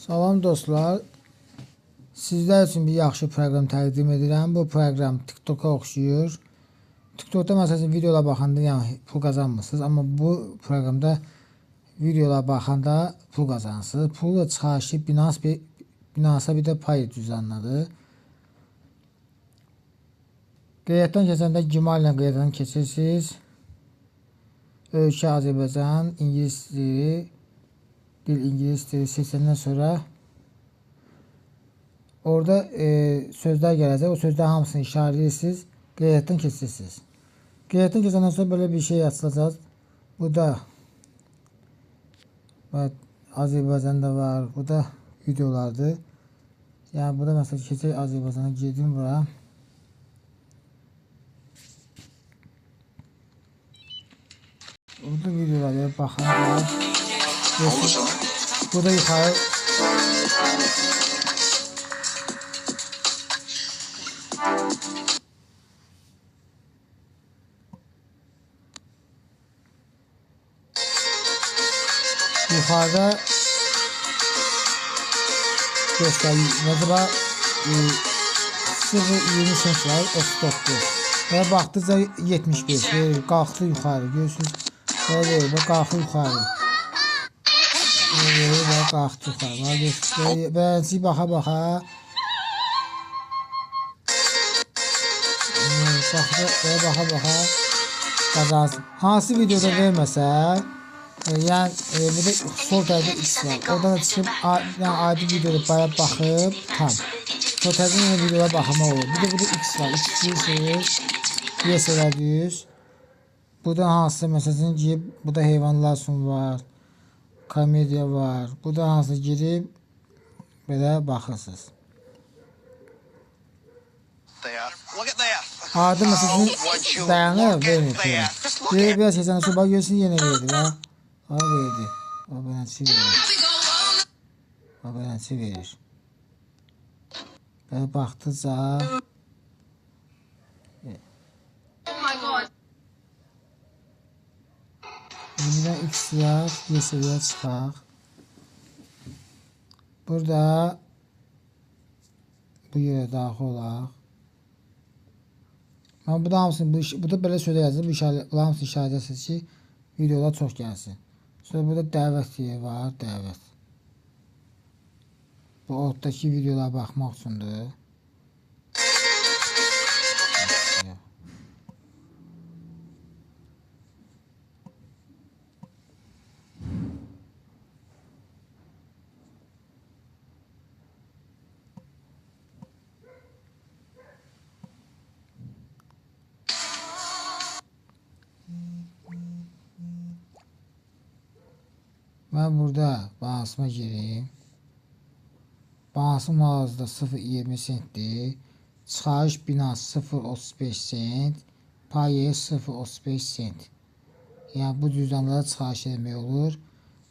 Salam dostlar. Sizlər üçün bir yaxşı proqram təqdim edirəm. Bu proqram TikTok'a oxşuyur. TikTok'da məsələn videolara baxanda yəni pul qazanmırsınız, amma bu proqramda videolara baxanda pul qazanırsınız. Pulu çıxarışı Binance bir də pay düzənlədir. Qeydiyyatdan keçəndə Gimal ilə qeydiyyatdan keçirsiniz. Ölkə Azərbaycan, İngilis dili, dil İngilis dili seçəndən sonra orada sözlər gələcək. O sözlər hamısını işarələyirsiniz. Qeydiyyatdan keçirsiniz. Qeydiyyatdan keçəndən sonra belə bir şey açılacaq. Bu da Azərbaycanda var. Bu da videolardır. Yəni burada məsələn keçək Azərbaycana girdim bura. Burada videolara baxanda burada yuxarı yuxarıda mesela 0.20 sent var, 39 ve baktıkça 75 qalxdı yuxarı, görürsünüz. Böyle qalxdı yuxarı. Böyle qalxdı yuxarı. Bəzi baxa baxa qazansın. Hansı videoda verməsə, yəni burada sol tərəfdə X var. Oradan da çıxıb yəni adi videoda bayaq baxıb tam. Sol tərəfdə yine videolara baxmaq olur. Bir də burada X var. X deyirsiniz. Yes elədiniz. Burada hansı məsələn girib, burada heyvanlar üçün var. Komediya var. Burada hansı girib belə baxırsınız. Adı məsələn dayanır vermir. Biraz keçəndən sonra görürsün yenə verdi ha. O verdi. O beləsi verir. O beləsi verir. Belə baxdıqca burada X yaz, Y seviyə çıxaq. Burada bu yerə daxil olaq. Amma bu da hamısını, bu da belə söylə yazılır. Bu hamısını işarələsiniz ki, videolar çox gəlsin. Sonra burada dəvət yeri var, dəvət. Bu ortadakı videolara baxmaq üçündür. Ben burada Binance'ıma gireyim. Binance'ın mağazada 0.20 centdir. Çıxarış Binance 0.35 cent. Paye 0.35 cent. Yəni bu cüzdanlara çıxarış etmək olur.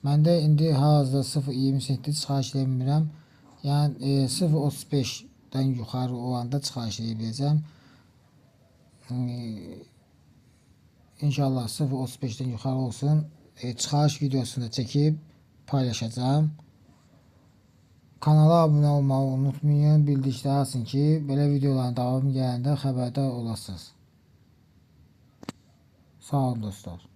Məndə indi hazırda 0.20 centdir çıxarış edə bilmirəm. Yəni 0.35'dən yuxarı olanda çıxarış edə biləcəm. İnşallah 0.35'dən yuxarı olsun. Çıxarış videosunu da çekip paylaşacağım. Kanala abunə olmağı unutmayın. Bildirişlər açın ki, belə videoların davamı gələndə xəbərdar olasınız. Sağ olun dostlar.